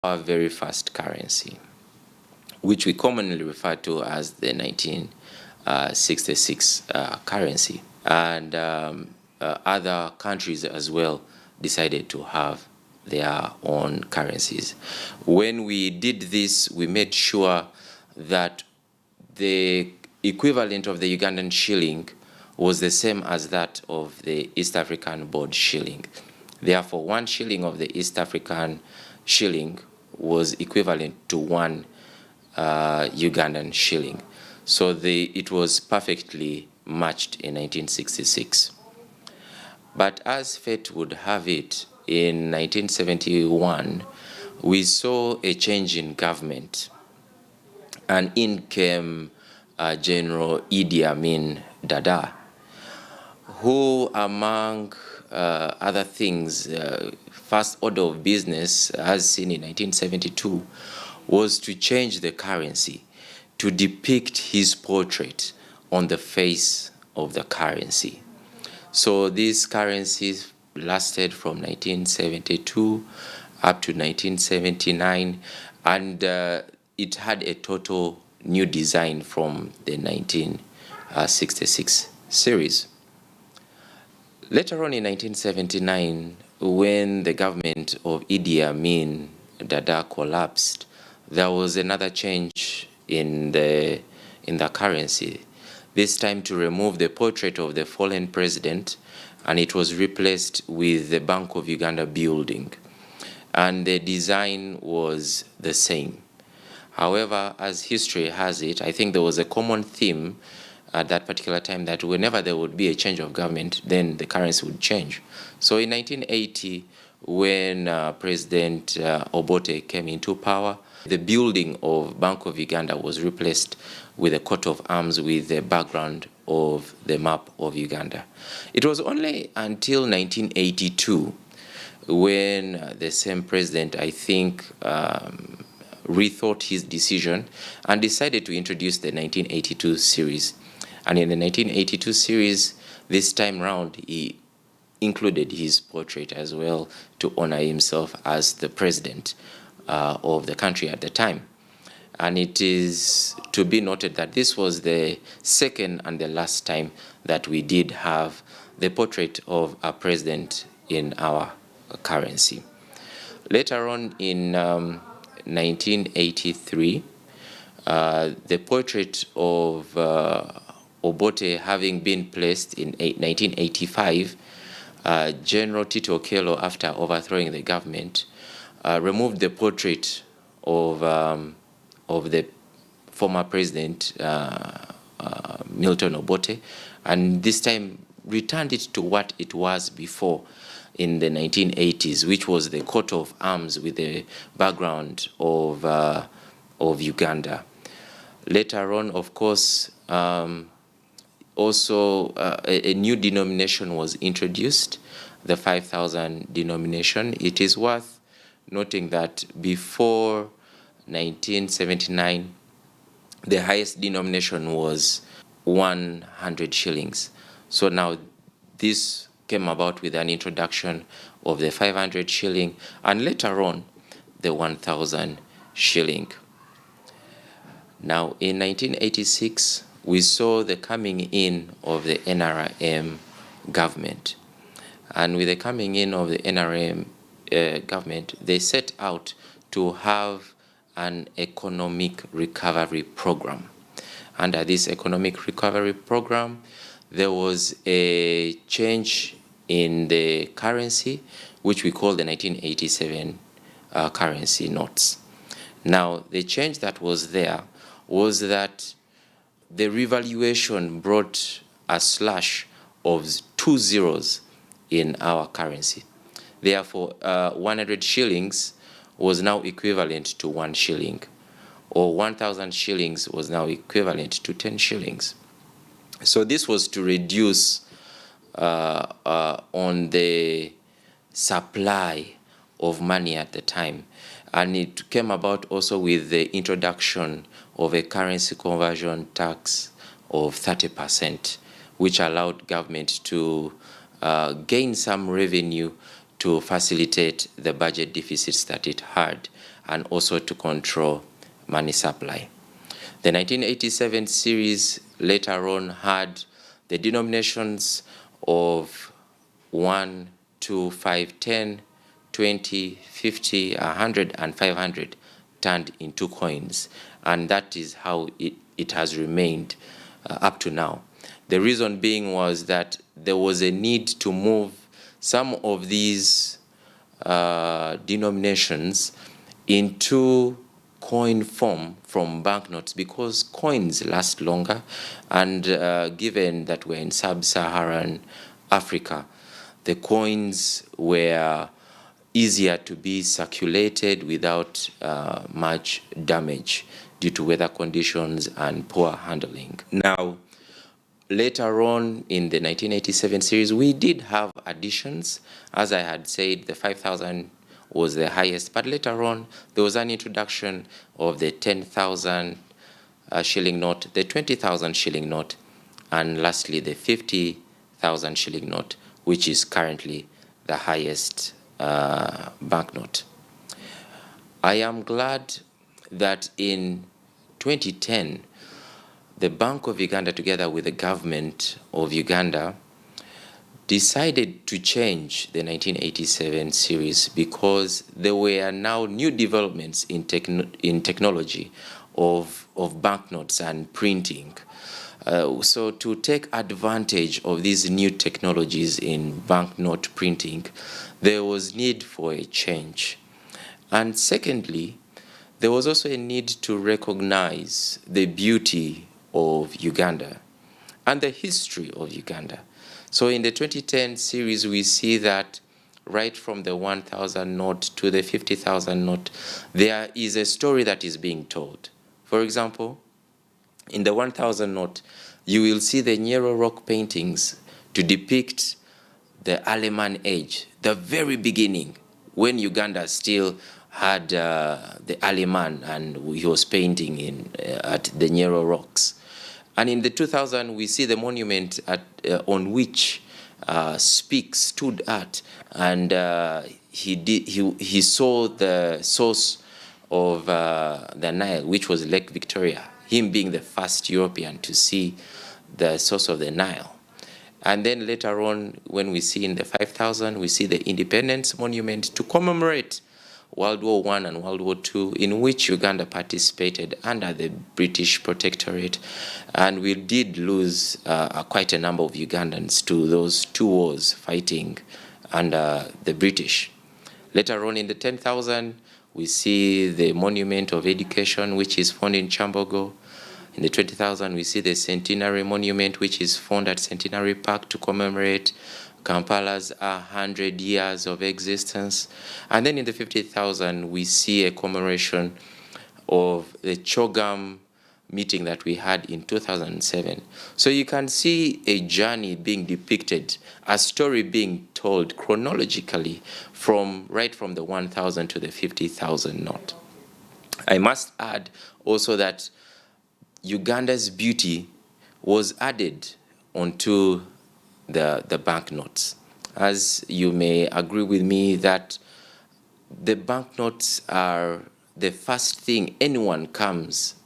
our very first currency, which we commonly refer to as the 1966 currency. And other countries as well decided to have their own currencies. When we did this, we made sure that the equivalent of the Ugandan shilling was the same as that of the East African board shilling. Therefore, 1 shilling of the East African shilling was equivalent to 1 Ugandan shilling. So it was perfectly matched in 1966. But as fate would have it, in 1971, we saw a change in government, and in came General Idi Amin Dada, who, among other things, first order of business, as seen in 1972, was to change the currency to depict his portrait on the face of the currency. So these currencies lasted from 1972 up to 1979, and it had a total new design from the 1966 series. Later on in 1979, when the government of Idi Amin Dada collapsed, there was another change in the currency, this time to remove the portrait of the fallen president, and it was replaced with the Bank of Uganda building. And the design was the same. However, as history has it, I think there was a common theme at that particular time that whenever there would be a change of government, then the currency would change. So in 1980, when President Obote came into power, the building of Bank of Uganda was replaced with a coat of arms with the background of the map of Uganda. It was only until 1982 when the same president, I think, rethought his decision and decided to introduce the 1982 series. And in the 1982 series, this time round, he included his portrait as well to honor himself as the president of the country at the time. And it is to be noted that this was the second and the last time that we did have the portrait of a president in our currency. Later on in 1983, the portrait of Obote having been placed in 1985, General Tito Okello, after overthrowing the government, removed the portrait of the former president, Milton Obote, and this time returned it to what it was before in the 1980s, which was the coat of arms with the background of Uganda. Later on, of course, also a new denomination was introduced, the 5,000 denomination. It is worth noting that before 1979, the highest denomination was 100 shillings. So now this came about with an introduction of the 500 shilling and later on the 1,000 shilling. Now in 1986, we saw the coming in of the NRM government. And with the coming in of the NRM government, they set out to have an economic recovery program. Under this economic recovery program, there was a change in the currency, which we call the 1987 currency notes. Now, the change that was there was that the revaluation brought a slash of 2 zeros in our currency. Therefore, 100 shillings was now equivalent to 1 shilling, or 1,000 shillings was now equivalent to 10 shillings. So this was to reduce on the supply of money at the time. And it came about also with the introduction of a currency conversion tax of 30%, which allowed government to gain some revenue to facilitate the budget deficits that it had. and also to control money supply. The 1987 series later on had the denominations of 1, 2, 5, 10, 20, 50, 100, and 500 turned into coins. And that is how it has remained up to now. The reason being was that there was a need to move some of these denominations into coin form from banknotes, because coins last longer, and given that we're in sub-Saharan Africa, the coins were easier to be circulated without much damage due to weather conditions and poor handling. Now, later on in the 1987 series, we did have additions. As I had said, the 5,000 was the highest, but later on there was an introduction of the 10,000 shilling note, the 20,000 shilling note, and lastly the 50,000 shilling note, which is currently the highest banknote. I am glad that in 2010, the Bank of Uganda, together with the government of Uganda, decided to change the 1987 series because there were now new developments in technology of banknotes and printing. So to take advantage of these new technologies in banknote printing, there was need for a change. And secondly, there was also a need to recognize the beauty of Uganda and the history of Uganda. So in the 2010 series, we see that right from the 1,000 note to the 50,000 note, there is a story that is being told. For example, in the 1,000 note, you will see the Nyero rock paintings to depict the Aleman age, the very beginning, when Uganda still had the Aleman, and he was painting at the Nyero rocks. And in the 2000, we see the monument on which Speak stood at, and he saw the source of the Nile, which was Lake Victoria, him being the first European to see the source of the Nile. And then later on, when we see in the 5000, we see the Independence Monument to commemorate World War I and World War II, in which Uganda participated under the British Protectorate. And we did lose quite a number of Ugandans to those two wars fighting under the British. Later on in the 10,000, we see the Monument of Education, which is found in Chambogo. In the 20,000, we see the Centenary Monument, which is found at Centenary Park to commemorate Kampala's 100 years of existence. And then in the 50,000, we see a commemoration of the Chogam meeting that we had in 2007. So you can see a journey being depicted, a story being told chronologically right from the 1,000 to the 50,000 note. I must add also that Uganda's beauty was added onto the banknotes. As you may agree with me that the banknotes are the first thing anyone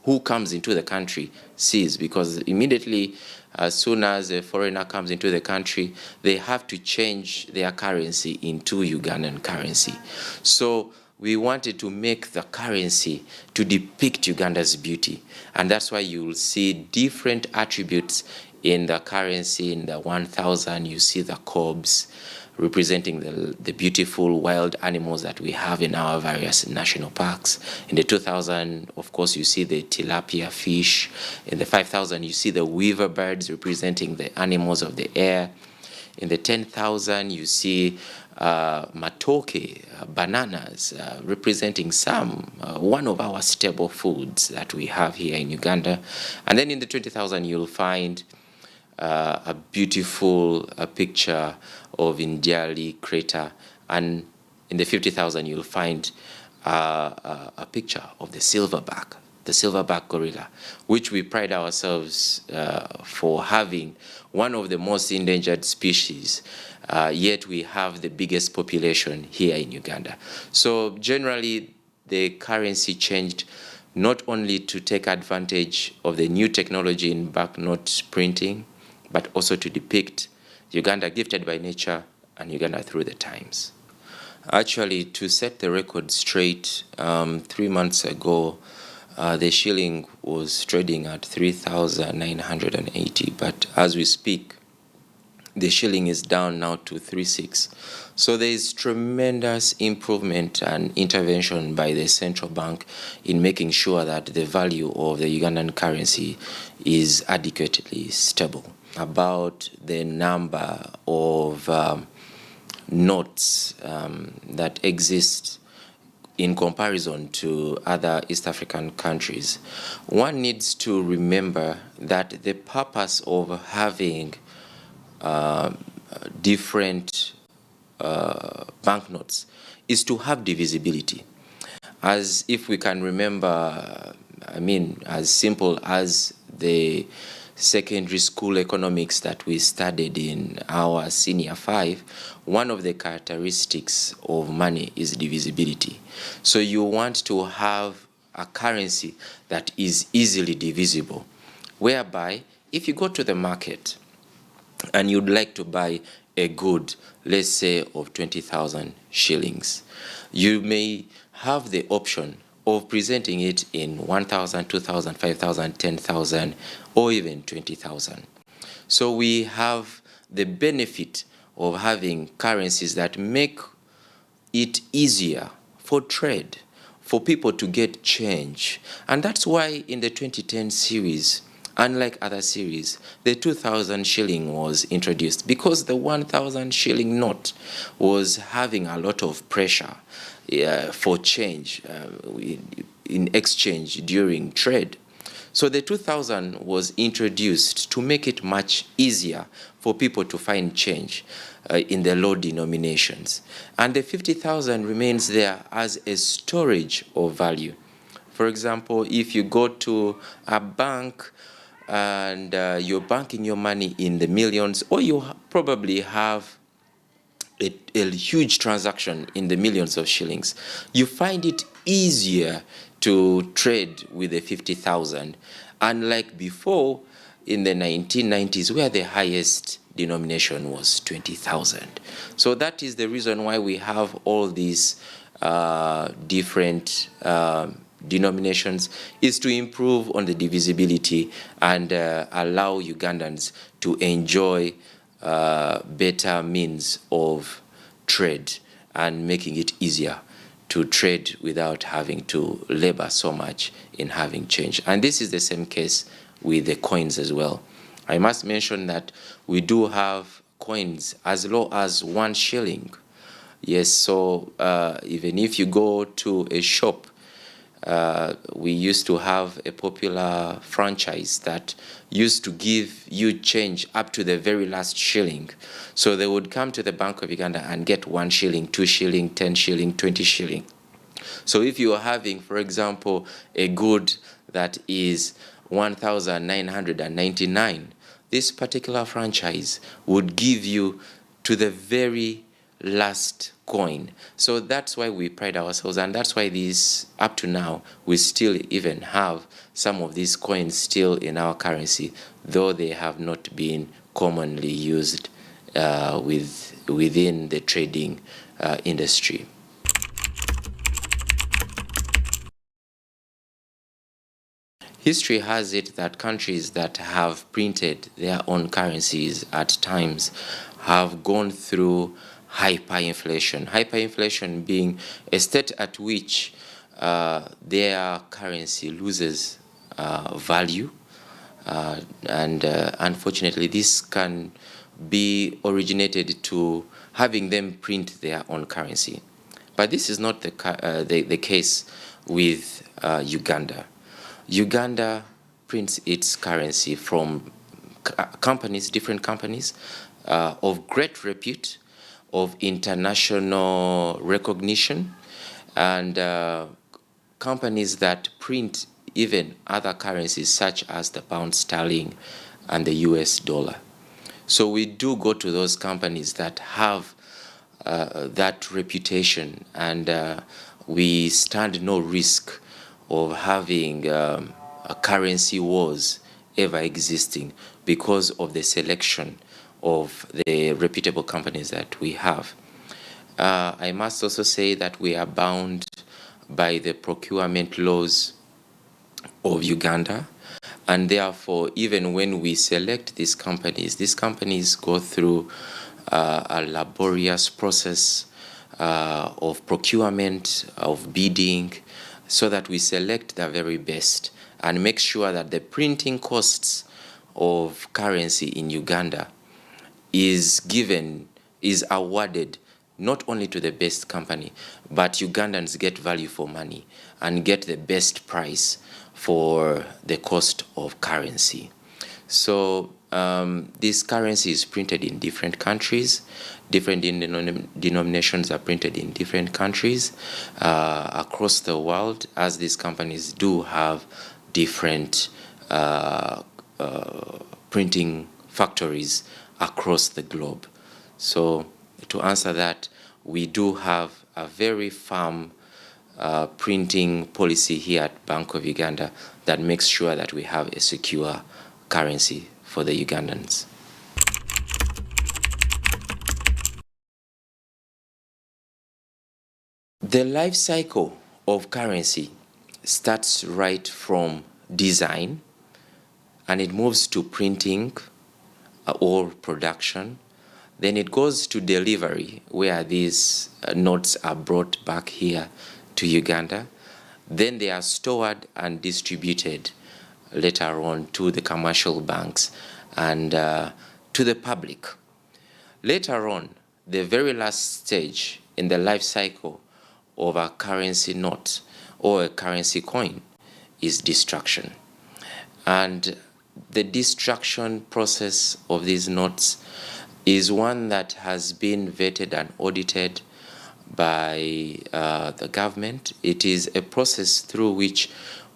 who comes into the country sees, because immediately as soon as a foreigner comes into the country, they have to change their currency into Ugandan currency. So we wanted to make the currency to depict Uganda's beauty, and that's why you will see different attributes in the currency. In the 1,000, you see the cobs representing the beautiful wild animals that we have in our various national parks. In the 2,000, of course, you see the tilapia fish. In the 5,000, you see the weaver birds representing the animals of the air. In the 10,000, you see matoke, bananas, representing one of our staple foods that we have here in Uganda. And then in the 20,000, you'll find a beautiful picture of Indiali crater, and in the 50,000 you'll find a picture of the silverback gorilla, which we pride ourselves for having one of the most endangered species, yet we have the biggest population here in Uganda. So generally, the currency changed not only to take advantage of the new technology in banknote printing, but also to depict Uganda gifted by nature and Uganda through the times. Actually, to set the record straight, 3 months ago, the shilling was trading at 3,980, but as we speak, the shilling is down now to 3.6. So there is tremendous improvement and intervention by the central bank in making sure that the value of the Ugandan currency is adequately stable. About the number of notes that exist in comparison to other East African countries, one needs to remember that the purpose of having different banknotes is to have divisibility. As if we can remember, as simple as the secondary school economics that we studied in our senior 5, one of the characteristics of money is divisibility. So you want to have a currency that is easily divisible, whereby if you go to the market and you'd like to buy a good, let's say, of 20,000 shillings, you may have the option of presenting it in 1,000, 2,000, 5,000, 10,000, or even 20,000. So we have the benefit of having currencies that make it easier for trade, for people to get change. And that's why in the 2010 series, unlike other series, the 2,000 shilling was introduced because the 1,000 shilling note was having a lot of pressure for change in exchange during trade. So the 2,000 was introduced to make it much easier for people to find change in the low denominations. And the 50,000 remains there as a storage of value. For example, if you go to a bank and you're banking your money in the millions, or you probably have a huge transaction in the millions of shillings, you find it easier to trade with the 50,000, unlike before in the 1990s where the highest denomination was 20,000. So that is the reason why we have all these different denominations, is to improve on the divisibility and allow Ugandans to enjoy better means of trade and making it easier to trade without having to labor so much in having change. And this is the same case with the coins as well. I must mention that we do have coins as low as 1 shilling. Yes, so even if you go to a shop, we used to have a popular franchise that used to give you change up to the very last shilling. So they would come to the Bank of Uganda and get 1 shilling, 2 shilling, 10 shilling, 20 shilling. So if you are having, for example, a good that is 1,999, this particular franchise would give you to the very last coin. So that's why we pride ourselves, and that's why these, up to now, we still even have some of these coins still in our currency, though they have not been commonly used within the trading industry. History has it that countries that have printed their own currencies at times have gone through hyperinflation. Hyperinflation being a state at which their currency loses value. And unfortunately, this can be originated to having them print their own currency. But this is not the case with Uganda. Uganda prints its currency from companies, different companies of great repute, of international recognition, and companies that print even other currencies such as the pound sterling and the US dollar. So we do go to those companies that have that reputation and we stand no risk of having a currency wars ever existing because of the selection of the reputable companies that we have. I must also say that we are bound by the procurement laws of Uganda, and therefore even when we select these companies go through a laborious process of procurement, of bidding, so that we select the very best and make sure that the printing costs of currency in Uganda is awarded not only to the best company, but Ugandans get value for money and get the best price for the cost of currency. So this currency is printed in different countries. Different denominations are printed in different countries across the world, as these companies do have different printing factories across the globe. So to answer that, we do have a very firm printing policy here at Bank of Uganda that makes sure that we have a secure currency for the Ugandans. The life cycle of currency starts right from design, and it moves to printing or production. Then it goes to delivery, where these notes are brought back here to Uganda. Then they are stored and distributed later on to the commercial banks and to the public. Later on, the very last stage in the life cycle of a currency note or a currency coin is destruction. And the destruction process of these notes is one that has been vetted and audited by the government. It is a process through which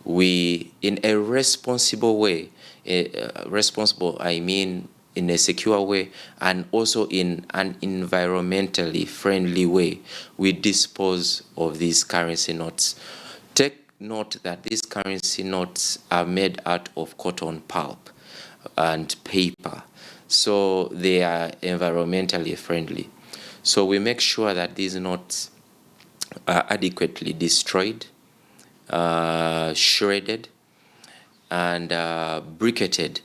we, in a responsible way, I mean in a secure way, and also in an environmentally friendly way, we dispose of these currency notes. Take note that these currency notes are made out of cotton pulp and paper, so they are environmentally friendly. So we make sure that these notes are adequately destroyed, shredded, and briquetted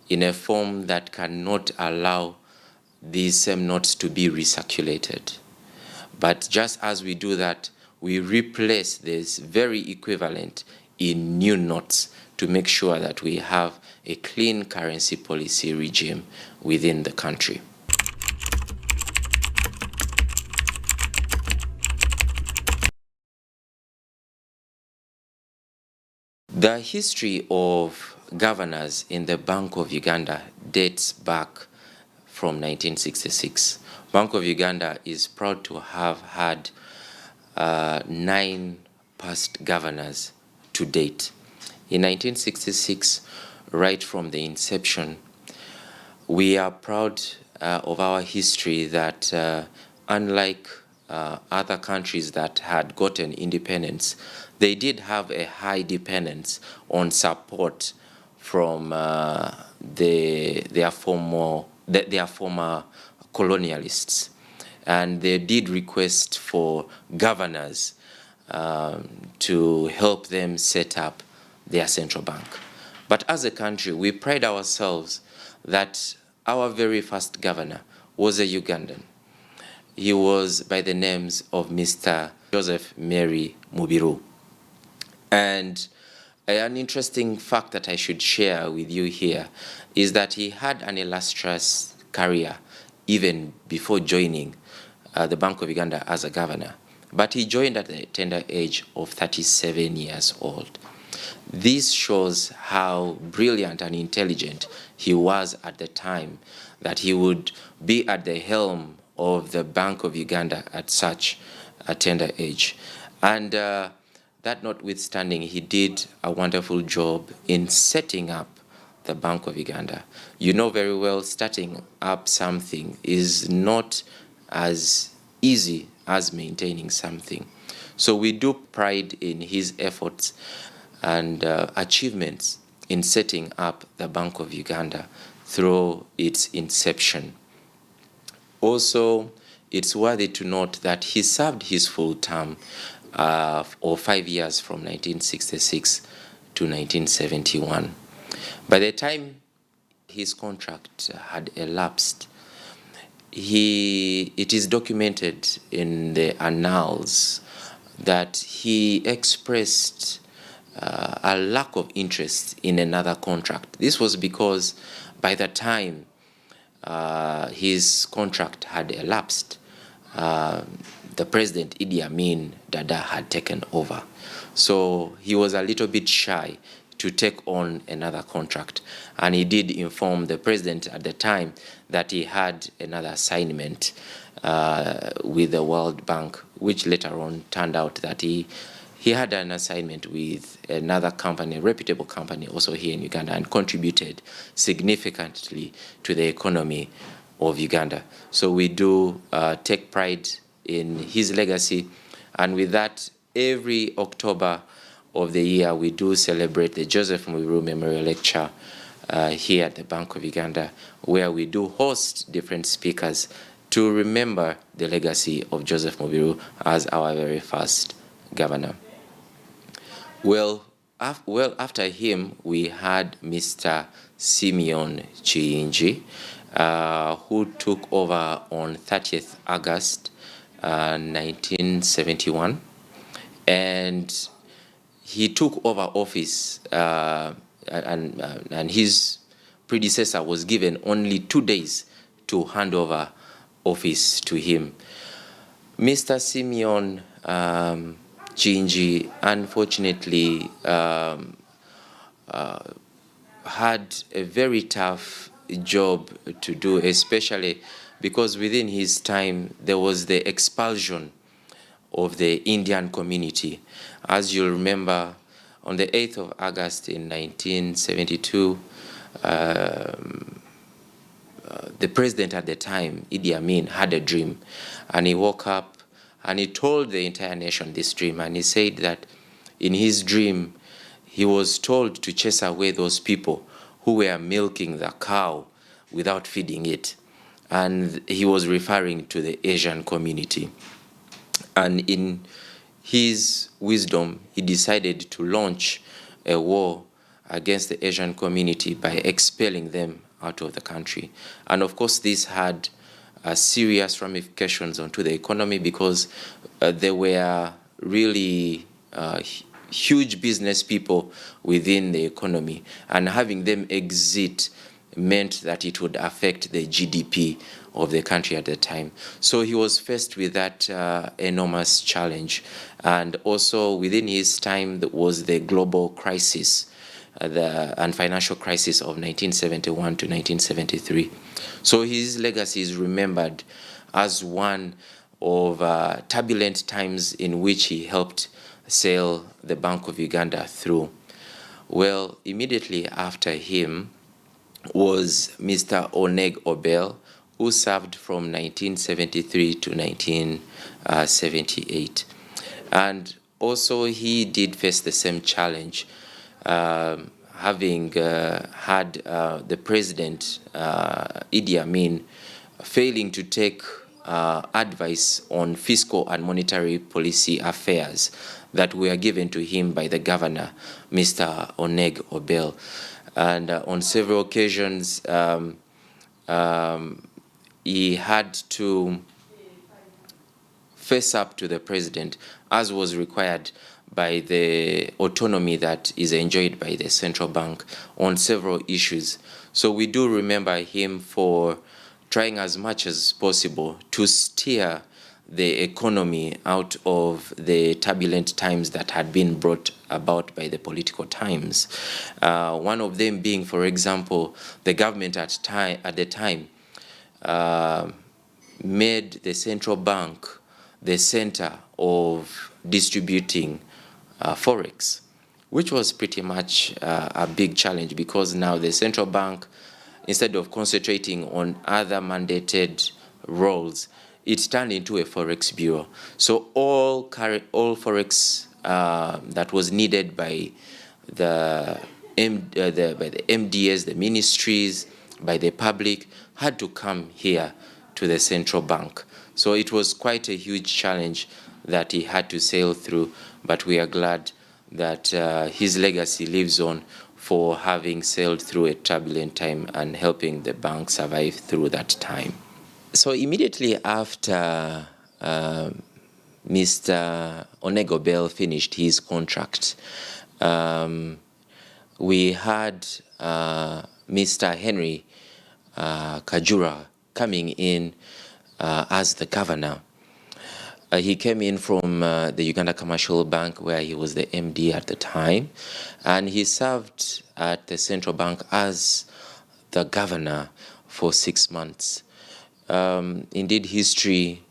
in a form that cannot allow these same notes to be recirculated. But just as we do that, we replace this very equivalent in new notes to make sure that we have a clean currency policy regime within the country. The history of governors in the Bank of Uganda dates back from 1966. Bank of Uganda is proud to have had 9 past governors to date. In 1966, right from the inception, we are proud of our history that unlike other countries that had gotten independence, they did have a high dependence on support from their former colonialists. And they did request for governors to help them set up their central bank. But as a country, we pride ourselves that our very first governor was a Ugandan. He was by the names of Mr. Joseph Mary Mubiru. And an interesting fact that I should share with you here is that he had an illustrious career even before joining the Bank of Uganda as a governor. But he joined at the tender age of 37 years old. This shows how brilliant and intelligent he was at the time, that he would be at the helm of the Bank of Uganda at such a tender age. And that notwithstanding, he did a wonderful job in setting up the Bank of Uganda. You know very well, starting up something is not as easy as maintaining something. So we do pride in his efforts and achievements in setting up the Bank of Uganda through its inception. Also, it's worthy to note that he served his full term of 5 years from 1966 to 1971. By the time his contract had elapsed, it is documented in the annals that he expressed a lack of interest in another contract. This was because by the time his contract had elapsed, the president Idi Amin Dada had taken over. So he was a little bit shy to take on another contract. And he did inform the president at the time that he had another assignment with the World Bank, which later on turned out that he had an assignment with another company, a reputable company also here in Uganda, and contributed significantly to the economy of Uganda. So we do take pride in his legacy, and with that, every October of the year we do celebrate the Joseph Mubiru Memorial Lecture here at the Bank of Uganda, where we do host different speakers to remember the legacy of Joseph Mubiru as our very first governor. Well, after him, we had Mr. Simeon Chiinji, who took over on 30th August 1971, and he took over office and his predecessor was given only 2 days to hand over office to him. Mr. Simeon Chiinji unfortunately had a very tough job to do, especially because within his time there was the expulsion of the Indian community. As you'll remember, on the 8th of August in 1972, the president at the time, Idi Amin, had a dream, and he woke up and he told the entire nation this dream, and he said that in his dream he was told to chase away those people who were milking the cow without feeding it, and he was referring to the Asian community. And in his wisdom, he decided to launch a war against the Asian community by expelling them out of the country. And of course, this had serious ramifications onto the economy, because there were really huge business people within the economy, and having them exit meant that it would affect the GDP of the country at the time. So he was faced with that enormous challenge. And also within his time there was the global crisis and financial crisis of 1971 to 1973. So his legacy is remembered as one of turbulent times in which he helped sail the Bank of Uganda through. Well, immediately after him was Mr. Oneg Obel, who served from 1973 to 1978. And also he did face the same challenge, having had the president, Idi Amin, failing to take advice on fiscal and monetary policy affairs that were given to him by the governor, Mr. Oneg Obel. And on several occasions, he had to face up to the president, as was required by the autonomy that is enjoyed by the central bank on several issues. So we do remember him for trying as much as possible to steer the economy out of the turbulent times that had been brought about by the political times. One of them being, for example, the government at the time made the central bank the center of distributing forex, which was pretty much a big challenge, because now the central bank, instead of concentrating on other mandated roles, it turned into a forex bureau. So all forex that was needed by the MDS, the ministries, by the public, had to come here to the central bank. So it was quite a huge challenge that he had to sail through, but we are glad that his legacy lives on for having sailed through a turbulent time and helping the bank survive through that time. So immediately after Mr. Onego Bell finished his contract, we had Mr. Henry Kajura coming in as the governor. He came in from the Uganda Commercial Bank, where he was the MD at the time, and he served at the central bank as the governor for 6 months. Indeed, history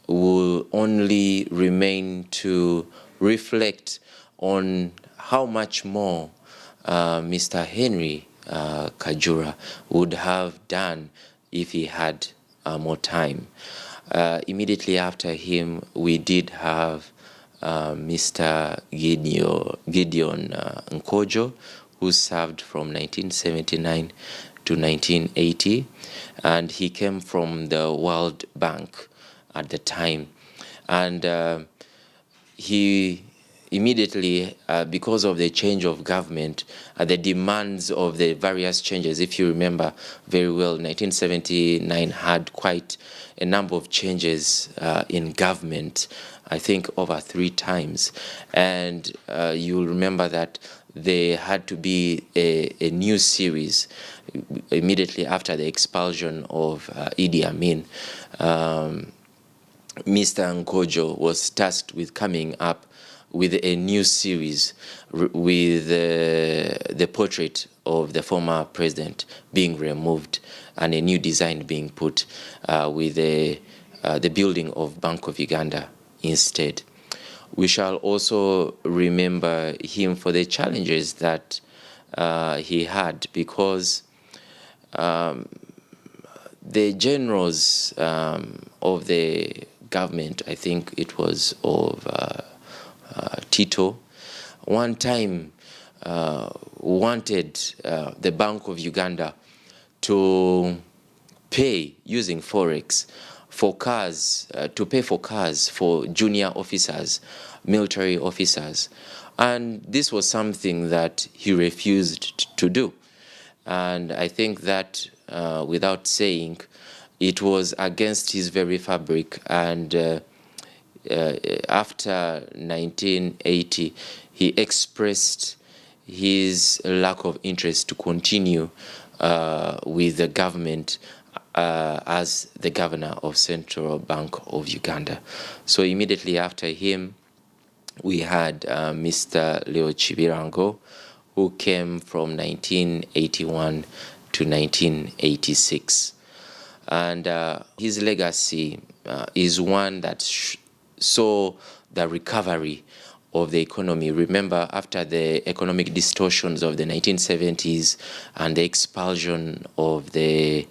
will only remain to reflect on how much more Mr. Henry Kajura would have done if he had more time. Immediately after him, we did have Mr. Gideon Nkojo, who served from 1979 to 1980, and he came from the World Bank at the time. And he immediately, because of the change of government, the demands of the various changes, if you remember very well, 1979 had quite a number of changes in government, I think over 3 times. And you'll remember that there had to be a new series immediately after the expulsion of Idi Amin. Mr. Nkojo was tasked with coming up with a new series with the portrait of the former president being removed and a new design being put with the building of Bank of Uganda instead. We shall also remember him for the challenges that he had, because the generals of the government, I think it was of Tito, one time wanted the Bank of Uganda to pay using Forex for cars, to pay for cars for junior officers, military officers. And this was something that he refused to do. And I think that, without saying, it was against his very fabric. And after 1980, he expressed his lack of interest to continue with the government as the governor of Central Bank of Uganda. So immediately after him, we had Mr. Leo Chibirango, who came from 1981 to 1986. And his legacy is one that saw the recovery of the economy. Remember, after the economic distortions of the 1970s and the expulsion of the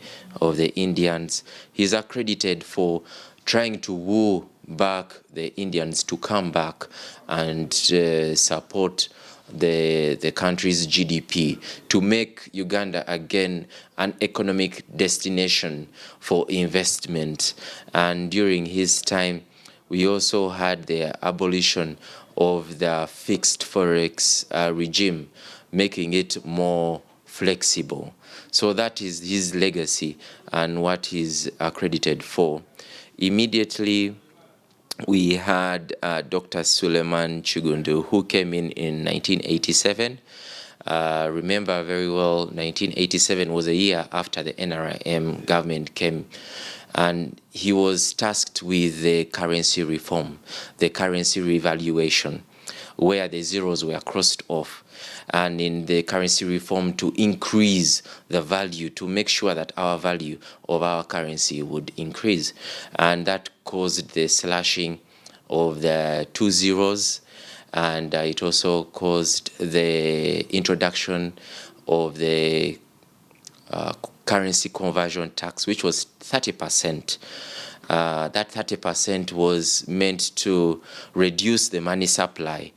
Indians, he's accredited for trying to woo back the Indians to come back and support the country's GDP, to make Uganda again an economic destination for investment. And during his time, we also had the abolition of the fixed forex regime, making it more flexible. So that is his legacy and what he's accredited for. Immediately, we had Dr. Suleiman Chigundu, who came in 1987. Remember very well, 1987 was a year after the NRM government came, and he was tasked with the currency reform, the currency revaluation, where the zeros were crossed off, and in the currency reform to increase the value, to make sure that our value of our currency would increase. And that caused the slashing of the 2 zeros, and it also caused the introduction of the currency conversion tax, which was 30%. That 30% was meant to reduce the money supply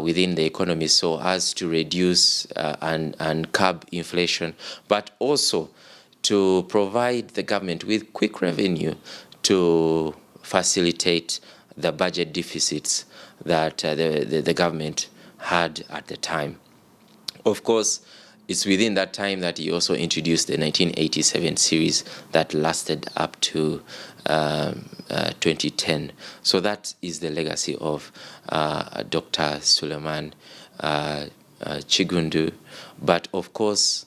within the economy so as to reduce and curb inflation, but also to provide the government with quick revenue to facilitate the budget deficits that the government had at the time. Of course, it's within that time that he also introduced the 1987 series that lasted up to 2010. So that is the legacy of Dr. Suleiman Chigundu. But of course,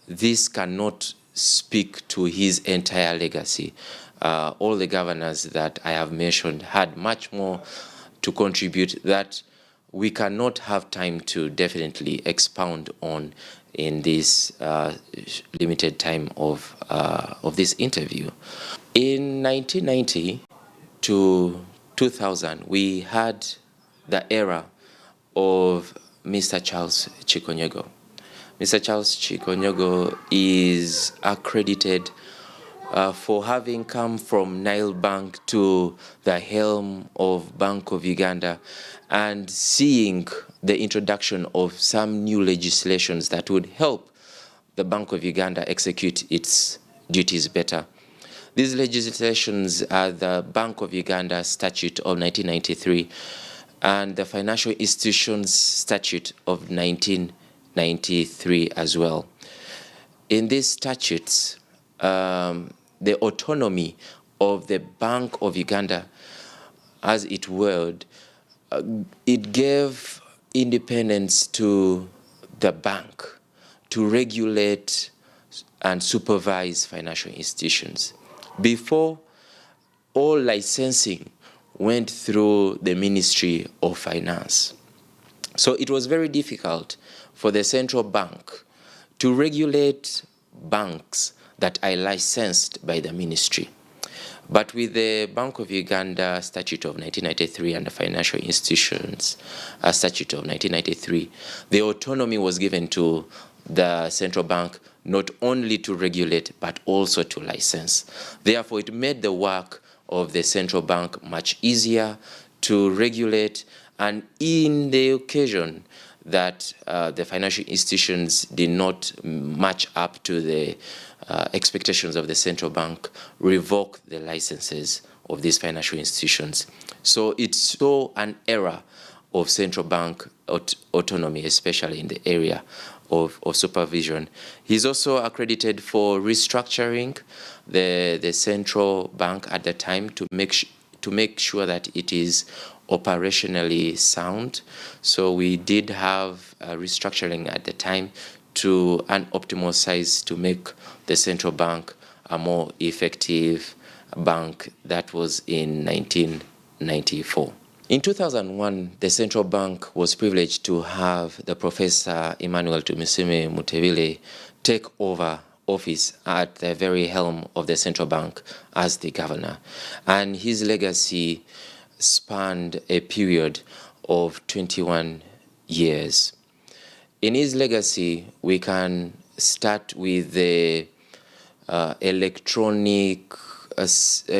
this cannot speak to his entire legacy. All the governors that I have mentioned had much more to contribute that we cannot have time to definitely expound on in this limited time of this interview. In 1990 to 2000, we had the era of Mr. Charles Chikonyego. Mr. Charles Chikonyego is accredited for having come from Nile Bank to the helm of Bank of Uganda and seeing the introduction of some new legislations that would help the Bank of Uganda execute its duties better. These legislations are the Bank of Uganda Statute of 1993 and the Financial Institutions Statute of 1993 as well. In these statutes, the autonomy of the Bank of Uganda, as it were, it gave independence to the bank to regulate and supervise financial institutions. Before, all licensing went through the Ministry of Finance. So it was very difficult for the central bank to regulate banks that are licensed by the ministry. But with the Bank of Uganda Statute of 1993 and the Financial Institutions Statute of 1993, the autonomy was given to the central bank not only to regulate but also to license. Therefore, it made the work of the central bank much easier to regulate, and in the occasion that the financial institutions did not match up to the expectations of the central bank, revoke the licenses of these financial institutions. So it saw an era of central bank autonomy, especially in the area of supervision. He's also accredited for restructuring the central bank at the time to make sure that it is operationally sound. So we did have restructuring at the time to an optimal size to make the central bank a more effective bank. That was in 1994. In 2001, the central bank was privileged to have the Professor Emmanuel Tumisime Mutebile take over office at the very helm of the central bank as the governor. And his legacy spanned a period of 21 years. In his legacy, we can start with the electronic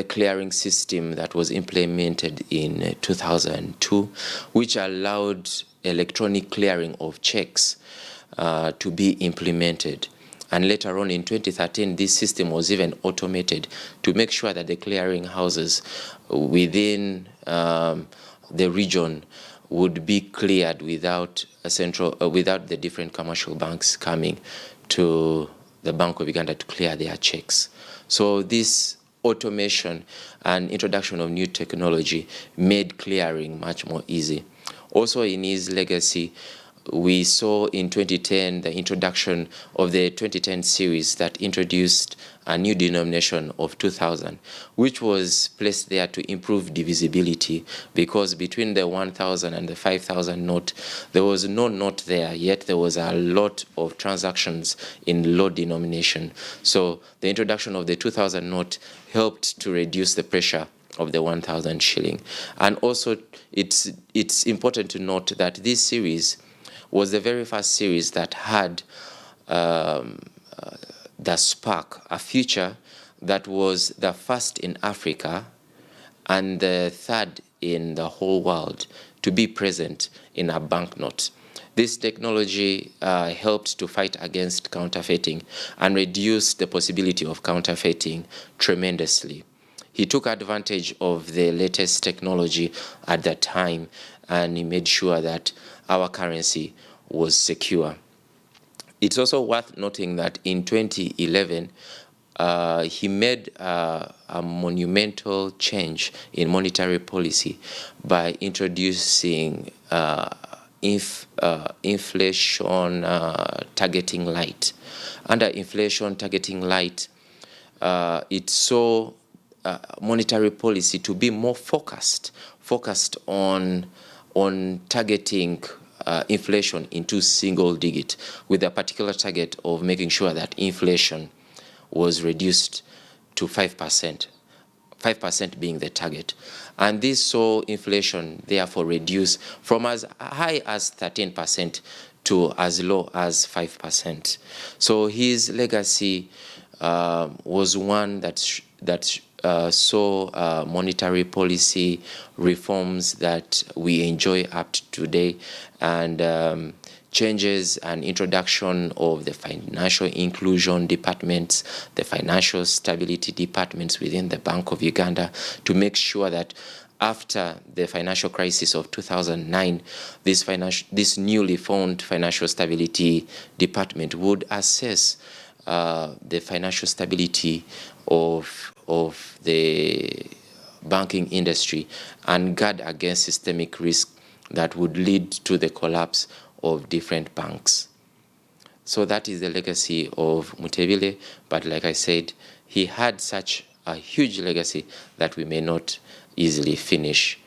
clearing system that was implemented in 2002, which allowed electronic clearing of checks to be implemented. And later on in 2013, this system was even automated to make sure that the clearing houses within the region would be cleared without without the different commercial banks coming to the Bank of Uganda to clear their checks. So this automation and introduction of new technology made clearing much more easy. Also in his legacy, we saw in 2010 the introduction of the 2010 series that introduced a new denomination of 2,000, which was placed there to improve divisibility, because between the 1,000 and the 5,000 note, there was no note there, yet there was a lot of transactions in low denomination. So the introduction of the 2,000 note helped to reduce the pressure of the 1,000 shilling. And also it's important to note that this series was the very first series that had the spark, a feature that was the first in Africa and the third in the whole world to be present in a banknote. This technology helped to fight against counterfeiting and reduce the possibility of counterfeiting tremendously. He took advantage of the latest technology at that time, and he made sure that our currency was secure. It's also worth noting that in 2011, he made a monumental change in monetary policy by introducing inflation targeting light. Under inflation targeting light, it saw monetary policy to be more focused on targeting inflation into single digit, with a particular target of making sure that inflation was reduced to 5%, 5% being the target. And this saw inflation therefore reduce from as high as 13% to as low as 5%. So his legacy was one that saw monetary policy reforms that we enjoy up to today, and changes and introduction of the financial inclusion departments, the financial stability departments within the Bank of Uganda, to make sure that after the financial crisis of 2009, this newly formed financial stability department would assess the financial stability of the banking industry and guard against systemic risk that would lead to the collapse of different banks. So that is the legacy of Mutebile, but like I said, he had such a huge legacy that we may not easily finish